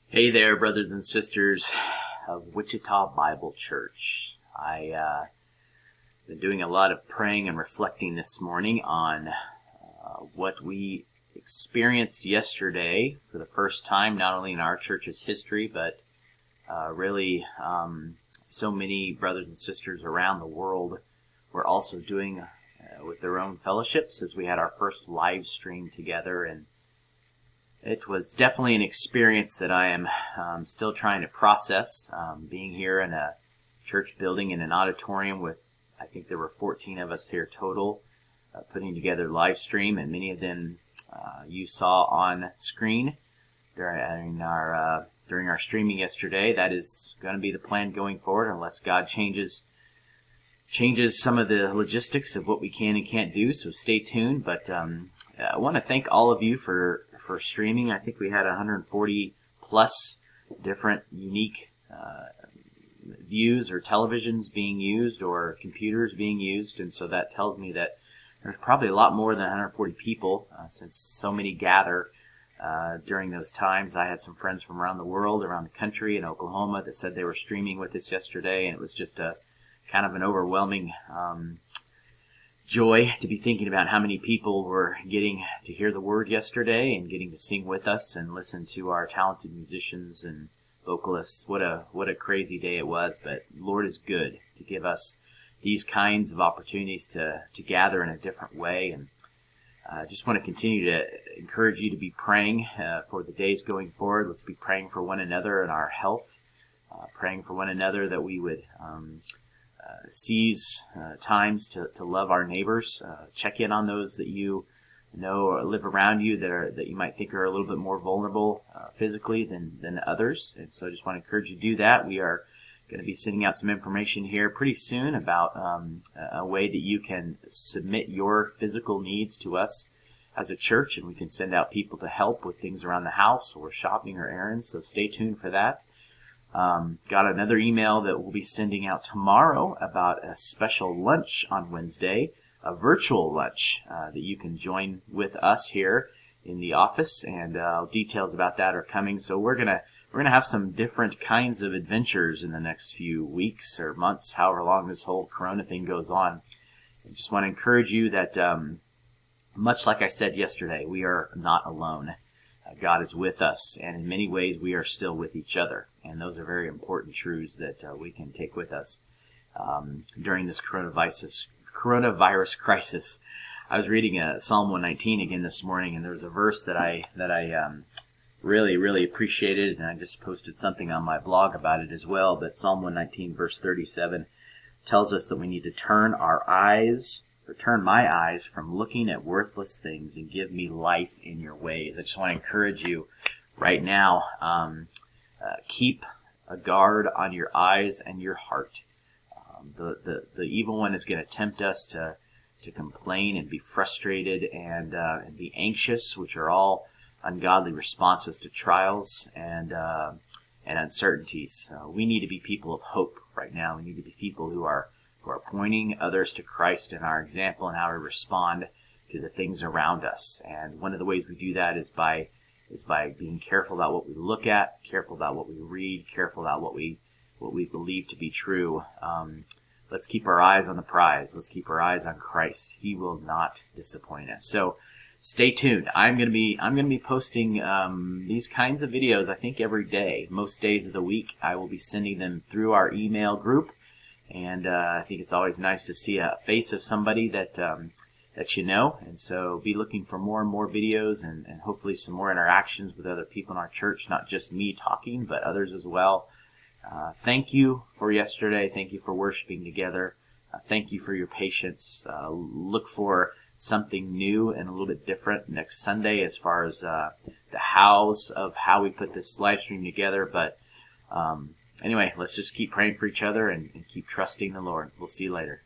Hey there, brothers and sisters of Wichita Bible Church. I've been doing a lot of praying and reflecting this morning on what we experienced yesterday for the first time, not only in our church's history, but really so many brothers and sisters around the world were also doing with their own fellowships as we had our first live stream together. And it was definitely an experience that I am still trying to process, being here in a church building in an auditorium with, I think there were 14 of us here total, putting together live stream, and many of them you saw on screen during our streaming yesterday. That is going to be the plan going forward, unless God changes some of the logistics of what we can and can't do, so stay tuned. But I want to thank all of you for streaming. I think we had 140 plus different unique views or televisions being used or computers being used, and so that tells me that there's probably a lot more than 140 people since so many gather during those times. I had some friends from around the world, around the country, in Oklahoma, that said they were streaming with us yesterday, and it was just a kind of an overwhelming joy to be thinking about how many people were getting to hear the word yesterday and getting to sing with us and listen to our talented musicians and vocalists. What a crazy day it was, but Lord is good to give us these kinds of opportunities to gather in a different way. And I just want to continue to encourage you to be praying for the days going forward. Let's be praying for one another and our health, praying for one another that we would seize times to love our neighbors, check in on those that you know or live around you that you might think are a little bit more vulnerable physically than others. And so I just want to encourage you to do that. We are going to be sending out some information here pretty soon about a way that you can submit your physical needs to us as a church, and we can send out people to help with things around the house or shopping or errands, so stay tuned for that. Got another email that we'll be sending out tomorrow about a special lunch on Wednesday, a virtual lunch that you can join with us here in the office, and details about that are coming. So we're gonna have some different kinds of adventures in the next few weeks or months, however long this whole Corona thing goes on. I just want to encourage you that, much like I said yesterday, we are not alone. God is with us, and in many ways we are still with each other. And those are very important truths that we can take with us during this coronavirus crisis. I was reading Psalm 119 again this morning, and there was a verse that I really appreciated, and I just posted something on my blog about it as well. But Psalm 119 verse 37 tells us that we need to turn my eyes from looking at worthless things and give me life in your ways. I just want to encourage you right now, keep a guard on your eyes and your heart. The evil one is going to tempt us to complain and be frustrated and be anxious, which are all ungodly responses to trials and uncertainties. We need to be people of hope right now. We need to be people who are pointing others to Christ in our example and how we respond to the things around us. And one of the ways we do that is by being careful about what we look at, careful about what we read, careful about what we believe to be true. Let's keep our eyes on the prize. Let's keep our eyes on Christ. He will not disappoint us. So stay tuned. I'm going to be posting these kinds of videos, I think, every day. Most days of the week I will be sending them through our email group. And I think it's always nice to see a face of somebody that you know. And so be looking for more and more videos and hopefully some more interactions with other people in our church, not just me talking, but others as well. Thank you for yesterday. Thank you for worshiping together. Thank you for your patience. Look for something new and a little bit different next Sunday as far as the hows of how we put this live stream together. But anyway, let's just keep praying for each other and keep trusting the Lord. We'll see you later.